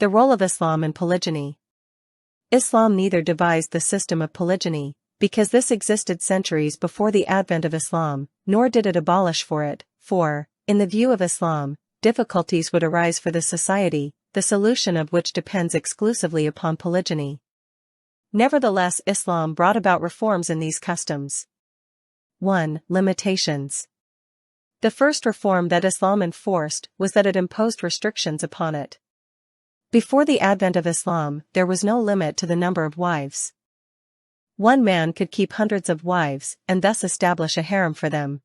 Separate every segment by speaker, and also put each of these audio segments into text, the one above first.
Speaker 1: The role of Islam in polygyny. Islam neither devised the system of polygyny, because this existed centuries before the advent of Islam, nor did it abolish for it, for, in the view of Islam, difficulties would arise for the society, the solution of which depends exclusively upon polygyny. Nevertheless, Islam brought about reforms in these customs. 1. Limitations. The first reform that Islam enforced was that it imposed restrictions upon it. Before the advent of Islam, there was no limit to the number of wives. One man could keep hundreds of wives and thus establish a harem for them.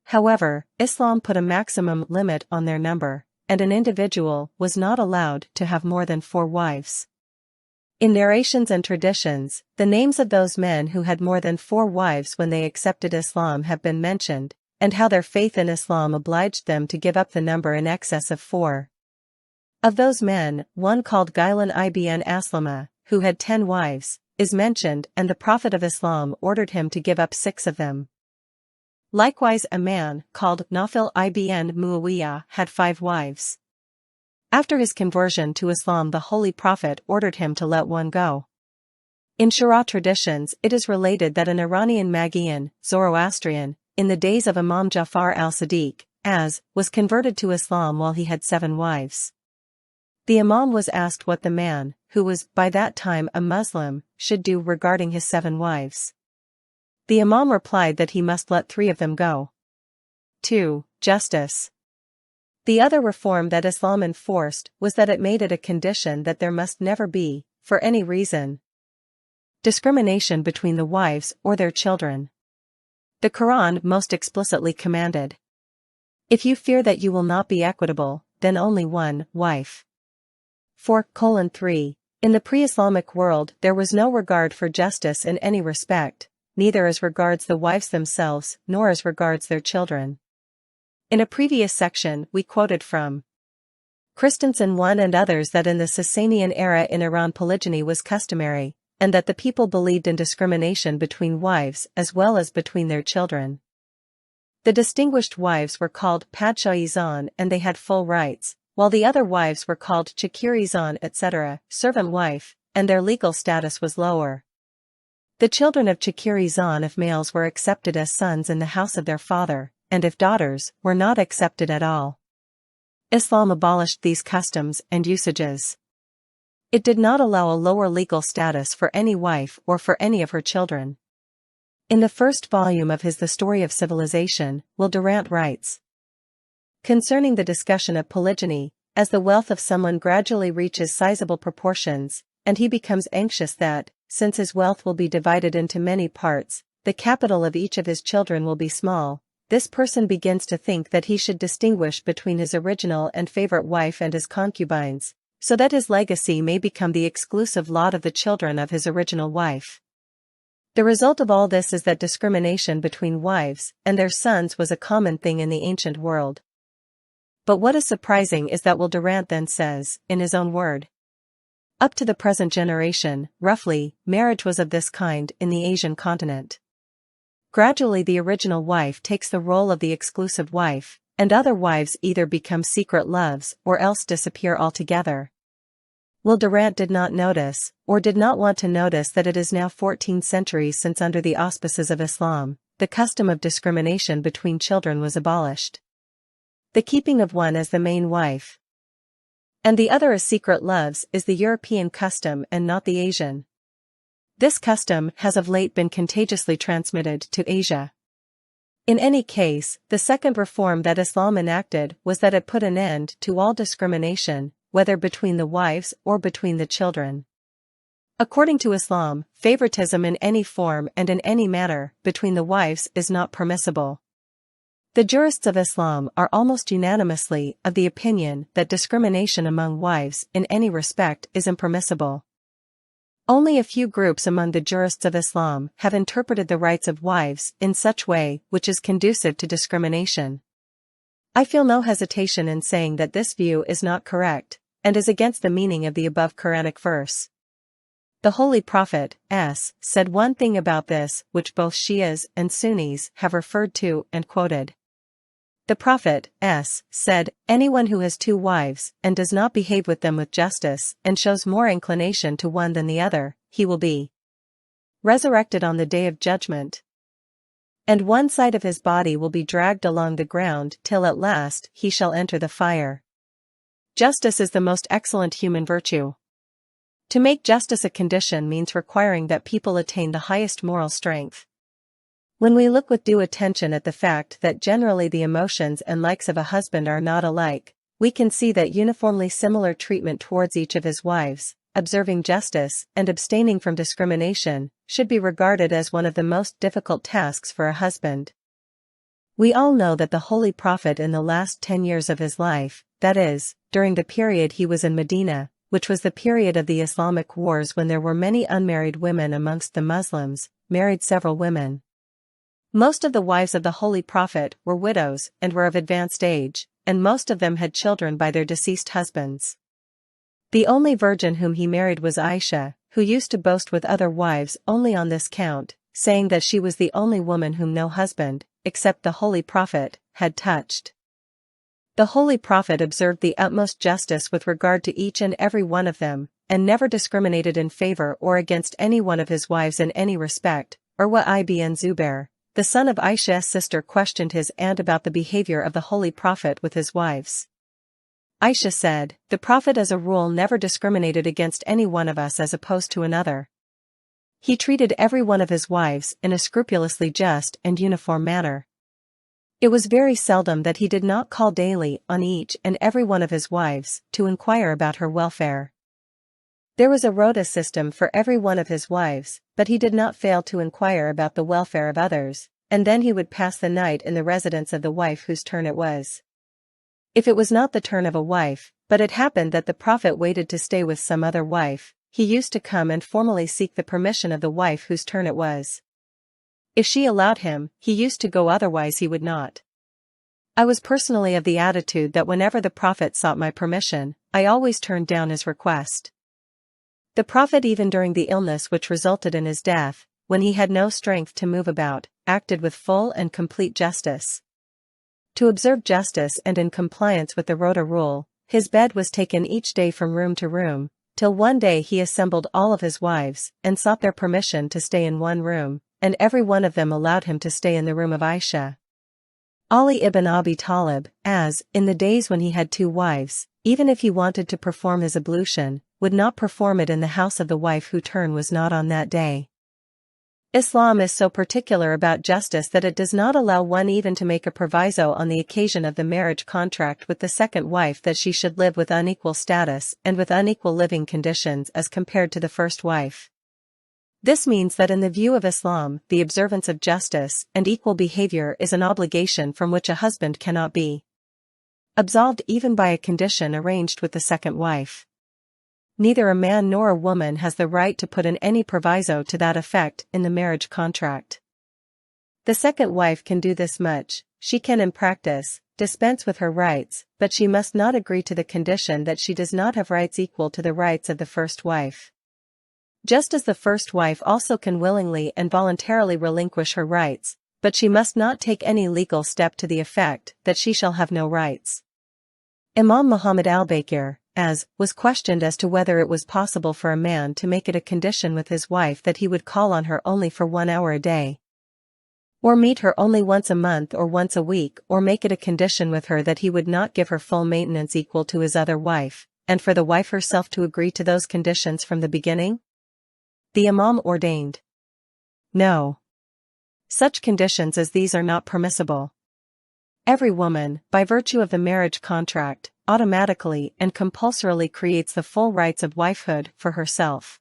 Speaker 1: However, Islam put a maximum limit on their number, and an individual was not allowed to have more than 4 wives. In narrations and traditions, the names of those men who had more than 4 wives when they accepted Islam have been mentioned, and how their faith in Islam obliged them to give up the number in excess of 4. Of those men, one called Ghailan ibn Aslama, who had 10 wives, is mentioned, and the Prophet of Islam ordered him to give up 6 of them. Likewise, a man called Nafil ibn Muawiyah had 5 wives. After his conversion to Islam, the Holy Prophet ordered him to let one go. In Shi'ah traditions, it is related that an Iranian Magian, Zoroastrian, in the days of Imam Jafar al-Sadiq, was converted to Islam while he had 7 wives. The Imam was asked what the man, who was by that time a Muslim, should do regarding his 7 wives. The Imam replied that he must let 3 of them go. 2. Justice. The other reform that Islam enforced was that it made it a condition that there must never be, for any reason, discrimination between the wives or their children. The Quran most explicitly commanded, "If you fear that you will not be equitable, then only 1 wife." 4:3. In the pre-Islamic world there was no regard for justice in any respect, neither as regards the wives themselves nor as regards their children. In a previous section we quoted from Christensen 1 and others that in the Sasanian era in Iran polygyny was customary, and that the people believed in discrimination between wives as well as between their children. The distinguished wives were called Padshah-i-Zan and they had full rights, while the other wives were called Chakir-i-Zan etc., servant wife, and their legal status was lower. The children of Chakir-i-Zan if males were accepted as sons in the house of their father, and if daughters were not accepted at all. Islam abolished these customs and usages. It did not allow a lower legal status for any wife or for any of her children. In the first volume of his The Story of Civilization, Will Durant writes, concerning the discussion of polygyny, as the wealth of someone gradually reaches sizable proportions, and he becomes anxious that, since his wealth will be divided into many parts, the capital of each of his children will be small, this person begins to think that he should distinguish between his original and favorite wife and his concubines, so that his legacy may become the exclusive lot of the children of his original wife. The result of all this is that discrimination between wives and their sons was a common thing in the ancient world. But what is surprising is that Will Durant then says, in his own word, up to the present generation, roughly, marriage was of this kind in the Asian continent. Gradually the original wife takes the role of the exclusive wife, and other wives either become secret loves or else disappear altogether. Will Durant did not notice, or did not want to notice that it is now 14 centuries since under the auspices of Islam, the custom of discrimination between children was abolished. The keeping of one as the main wife, and the other as secret loves is the European custom and not the Asian. This custom has of late been contagiously transmitted to Asia. In any case, the second reform that Islam enacted was that it put an end to all discrimination, whether between the wives or between the children. According to Islam, favoritism in any form and in any manner between the wives is not permissible. The jurists of Islam are almost unanimously of the opinion that discrimination among wives in any respect is impermissible. Only a few groups among the jurists of Islam have interpreted the rights of wives in such way which is conducive to discrimination. I feel no hesitation in saying that this view is not correct, and is against the meaning of the above Quranic verse. The Holy Prophet said one thing about this which both Shias and Sunnis have referred to and quoted. The Prophet said, "Anyone who has 2 wives, and does not behave with them with justice, and shows more inclination to one than the other, he will be resurrected on the day of judgment. And one side of his body will be dragged along the ground till at last he shall enter the fire." Justice is the most excellent human virtue. To make justice a condition means requiring that people attain the highest moral strength. When we look with due attention at the fact that generally the emotions and likes of a husband are not alike, we can see that uniformly similar treatment towards each of his wives, observing justice and abstaining from discrimination, should be regarded as one of the most difficult tasks for a husband. We all know that the Holy Prophet in the last 10 years of his life, that is, during the period he was in Medina, which was the period of the Islamic wars when there were many unmarried women amongst the Muslims, married several women. Most of the wives of the Holy Prophet were widows and were of advanced age, and most of them had children by their deceased husbands. The only virgin whom he married was Aisha, who used to boast with other wives only on this count, saying that she was the only woman whom no husband, except the Holy Prophet, had touched. The Holy Prophet observed the utmost justice with regard to each and every one of them, and never discriminated in favor or against any one of his wives in any respect. Urwa ibn Zubair, the son of Aisha's sister, questioned his aunt about the behavior of the Holy Prophet with his wives. Aisha said, "The Prophet as a rule never discriminated against any one of us as opposed to another. He treated every one of his wives in a scrupulously just and uniform manner. It was very seldom that he did not call daily on each and every one of his wives to inquire about her welfare. There was a rota system for every one of his wives, but he did not fail to inquire about the welfare of others, and then he would pass the night in the residence of the wife whose turn it was. If it was not the turn of a wife, but it happened that the Prophet waited to stay with some other wife, he used to come and formally seek the permission of the wife whose turn it was. If she allowed him, he used to go, otherwise he would not. I was personally of the attitude that whenever the Prophet sought my permission, I always turned down his request. The Prophet, even during the illness which resulted in his death, when he had no strength to move about, acted with full and complete justice. To observe justice and in compliance with the rota rule, his bed was taken each day from room to room, till one day he assembled all of his wives, and sought their permission to stay in one room, and every one of them allowed him to stay in the room of Aisha. Ali ibn Abi Talib, as, in the days when he had 2 wives, even if he wanted to perform his ablution, would not perform it in the house of the wife whose turn was not on that day. Islam is so particular about justice that it does not allow one even to make a proviso on the occasion of the marriage contract with the second wife that she should live with unequal status and with unequal living conditions as compared to the first wife. This means that in the view of Islam, the observance of justice and equal behavior is an obligation from which a husband cannot be absolved even by a condition arranged with the second wife. Neither a man nor a woman has the right to put in any proviso to that effect in the marriage contract. The second wife can do this much: she can in practice dispense with her rights, but she must not agree to the condition that she does not have rights equal to the rights of the first wife. Just as the first wife also can willingly and voluntarily relinquish her rights, but she must not take any legal step to the effect that she shall have no rights. Imam Muhammad al-Baqir, was questioned as to whether it was possible for a man to make it a condition with his wife that he would call on her only for 1 hour a day, or meet her only once a month or once a week, or make it a condition with her that he would not give her full maintenance equal to his other wife, and for the wife herself to agree to those conditions from the beginning. The Imam ordained, "No. Such conditions as these are not permissible. Every woman, by virtue of the marriage contract, automatically and compulsorily creates the full rights of wifehood for herself.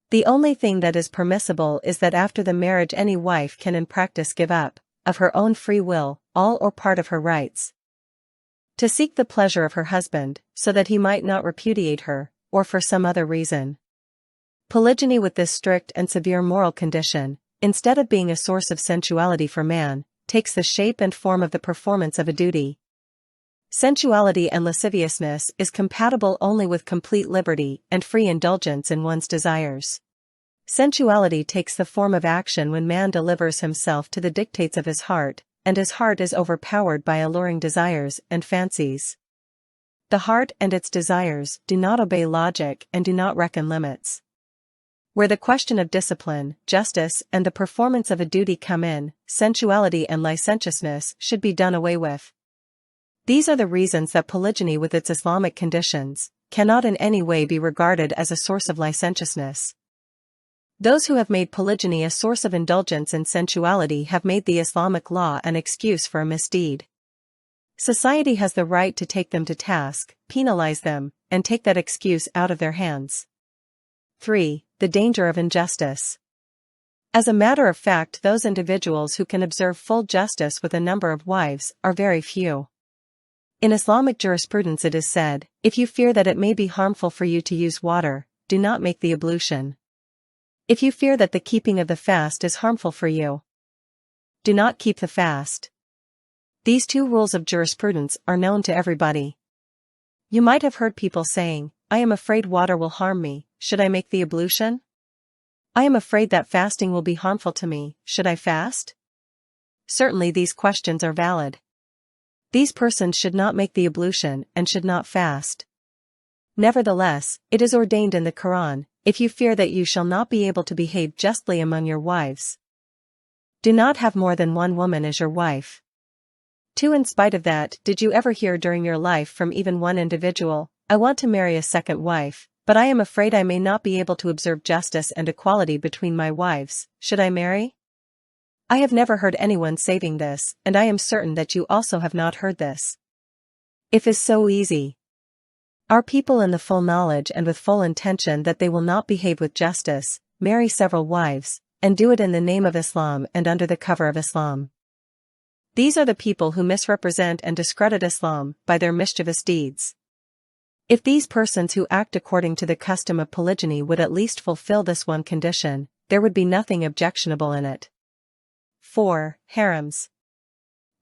Speaker 1: The only thing that is permissible is that after the marriage any wife can in practice give up, of her own free will, all or part of her rights, to seek the pleasure of her husband, so that he might not repudiate her, or for some other reason. Polygyny with this strict and severe moral condition, instead of being a source of sensuality for man, takes the shape and form of the performance of a duty. Sensuality and lasciviousness is compatible only with complete liberty and free indulgence in one's desires. Sensuality takes the form of action when man delivers himself to the dictates of his heart, and his heart is overpowered by alluring desires and fancies. The heart and its desires do not obey logic and do not reckon limits. Where the question of discipline, justice, and the performance of a duty come in, sensuality and licentiousness should be done away with. These are the reasons that polygyny with its Islamic conditions cannot in any way be regarded as a source of licentiousness. Those who have made polygyny a source of indulgence in sensuality have made the Islamic law an excuse for a misdeed. Society has the right to take them to task, penalize them, and take that excuse out of their hands. 3. The danger of injustice. As a matter of fact, those individuals who can observe full justice with a number of wives are very few. In Islamic jurisprudence it is said, if you fear that it may be harmful for you to use water, do not make the ablution. If you fear that the keeping of the fast is harmful for you, do not keep the fast. These two rules of jurisprudence are known to everybody. You might have heard people saying, I am afraid water will harm me, should I make the ablution? I am afraid that fasting will be harmful to me, should I fast? Certainly these questions are valid. These persons should not make the ablution and should not fast. Nevertheless, it is ordained in the Quran, if you fear that you shall not be able to behave justly among your wives, do not have more than one woman as your wife. 2. In spite of that, did you ever hear during your life from even one individual, I want to marry a second wife, but I am afraid I may not be able to observe justice and equality between my wives, should I marry? I have never heard anyone saying this, and I am certain that you also have not heard this. If is so easy. Are people in the full knowledge and with full intention that they will not behave with justice, marry several wives, and do it in the name of Islam and under the cover of Islam? These are the people who misrepresent and discredit Islam by their mischievous deeds. If these persons who act according to the custom of polygyny would at least fulfill this one condition, there would be nothing objectionable in it. 4. Harems.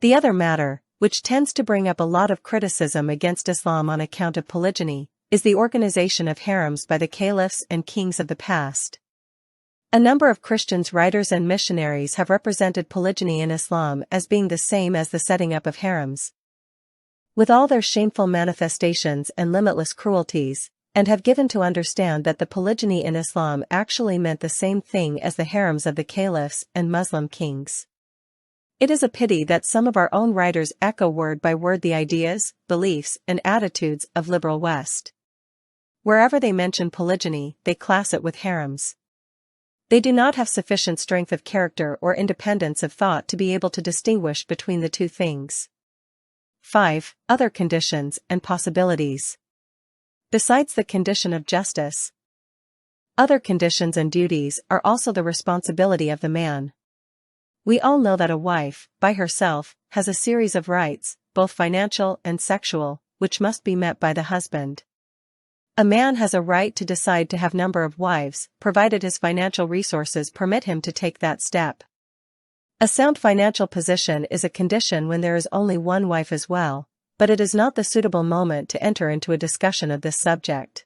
Speaker 1: The other matter, which tends to bring up a lot of criticism against Islam on account of polygyny, is the organization of harems by the caliphs and kings of the past. A number of Christians, writers and missionaries have represented polygyny in Islam as being the same as the setting up of harems, with all their shameful manifestations and limitless cruelties, and have given to understand that the polygyny in Islam actually meant the same thing as the harems of the caliphs and Muslim kings. It is a pity that some of our own writers echo word by word the ideas, beliefs, and attitudes of liberal West. Wherever they mention polygyny, they class it with harems. They do not have sufficient strength of character or independence of thought to be able to distinguish between the two things. 5. Other conditions and possibilities. Besides the condition of justice, other conditions and duties are also the responsibility of the man. We all know that a wife, by herself, has a series of rights, both financial and sexual, which must be met by the husband. A man has a right to decide to have number of wives, provided his financial resources permit him to take that step. A sound financial position is a condition when there is only one wife as well, but it is not the suitable moment to enter into a discussion of this subject.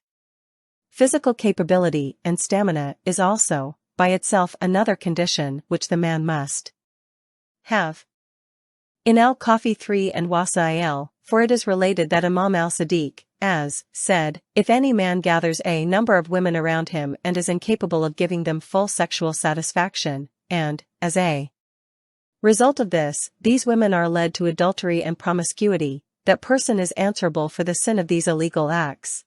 Speaker 1: Physical capability and stamina is also, by itself, another condition which the man must have. In Al-Kafi 3 and Wasail, for it is related that Imam al-Sadiq, as said, if any man gathers a number of women around him and is incapable of giving them full sexual satisfaction, and, as a result of this, these women are led to adultery and promiscuity, that person is answerable for the sin of these illegal acts.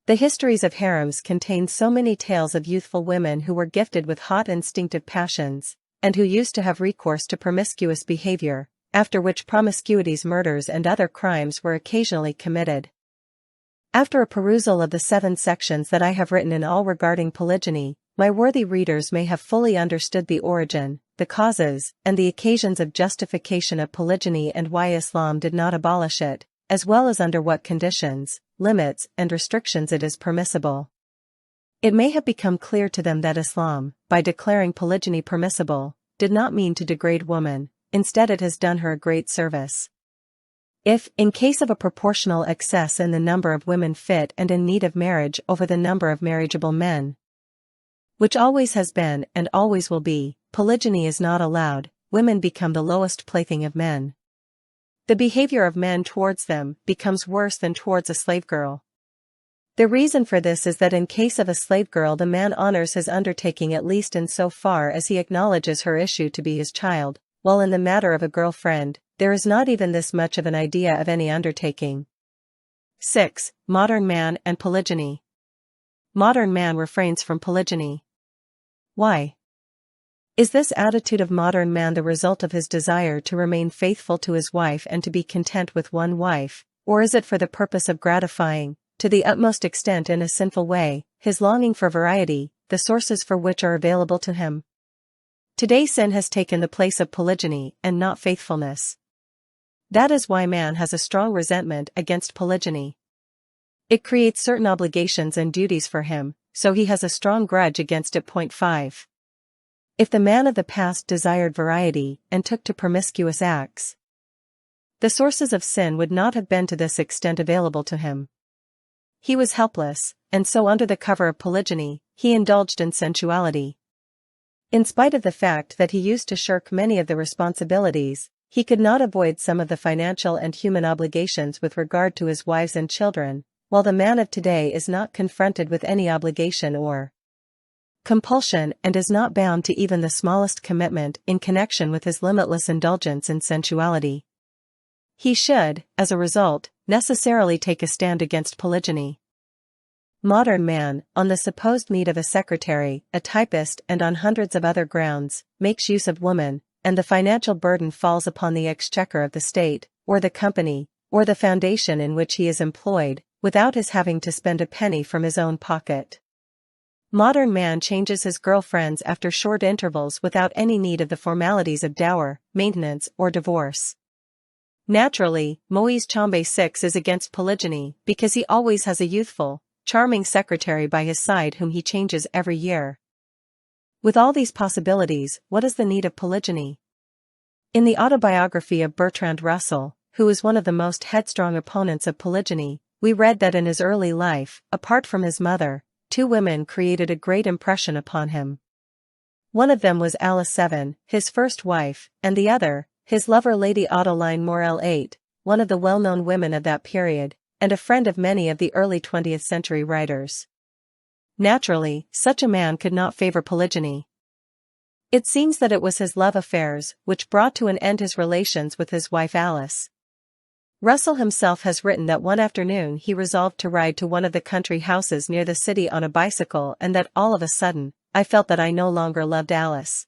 Speaker 1: The histories of harems contain so many tales of youthful women who were gifted with hot instinctive passions, and who used to have recourse to promiscuous behavior, after which promiscuities, murders and other crimes were occasionally committed. After a perusal of the 7 sections that I have written in all regarding polygyny, my worthy readers may have fully understood the origin, the causes, and the occasions of justification of polygyny and why Islam did not abolish it, as well as under what conditions, limits, and restrictions it is permissible. It may have become clear to them that Islam, by declaring polygyny permissible, did not mean to degrade woman, instead it has done her a great service. If, in case of a proportional excess in the number of women fit and in need of marriage over the number of marriageable men, which always has been and always will be, polygyny is not allowed, women become the lowest plaything of men. The behavior of men towards them becomes worse than towards a slave girl. The reason for this is that in case of a slave girl the man honors his undertaking at least in so far as he acknowledges her issue to be his child, while in the matter of a girlfriend, there is not even this much of an idea of any undertaking. 6. Modern man and polygyny. Modern man refrains from polygyny. Why? Is this attitude of modern man the result of his desire to remain faithful to his wife and to be content with one wife, or is it for the purpose of gratifying, to the utmost extent in a sinful way, his longing for variety, the sources for which are available to him? Today sin has taken the place of polygyny and not faithfulness. That is why man has a strong resentment against polygyny. It creates certain obligations and duties for him, so he has a strong grudge against it. 5. If the man of the past desired variety and took to promiscuous acts, the sources of sin would not have been to this extent available to him. He was helpless, and so under the cover of polygyny, he indulged in sensuality. In spite of the fact that he used to shirk many of the responsibilities, he could not avoid some of the financial and human obligations with regard to his wives and children, while the man of today is not confronted with any obligation or compulsion and is not bound to even the smallest commitment in connection with his limitless indulgence in sensuality. He should, as a result, necessarily take a stand against polygyny. Modern man, on the supposed need of a secretary, a typist and on hundreds of other grounds, makes use of woman, and the financial burden falls upon the exchequer of the state, or the company, or the foundation in which he is employed, without his having to spend a penny from his own pocket. Modern man changes his girlfriends after short intervals without any need of the formalities of dower, maintenance or divorce. Naturally, Moise Chambe 6 is against polygyny because he always has a youthful, charming secretary by his side whom he changes every year. With all these possibilities, what is the need of polygyny? In the autobiography of Bertrand Russell, who is one of the most headstrong opponents of polygyny, we read that in his early life, apart from his mother, 2 women created a great impression upon him. One of them was Alice 7, his first wife, and the other, his lover Lady Adeline Morel 8, one of the well-known women of that period, and a friend of many of the early 20th century writers. Naturally, such a man could not favor polygyny. It seems that it was his love affairs which brought to an end his relations with his wife Alice. Russell himself has written that one afternoon he resolved to ride to one of the country houses near the city on a bicycle and that all of a sudden, I felt that I no longer loved Alice.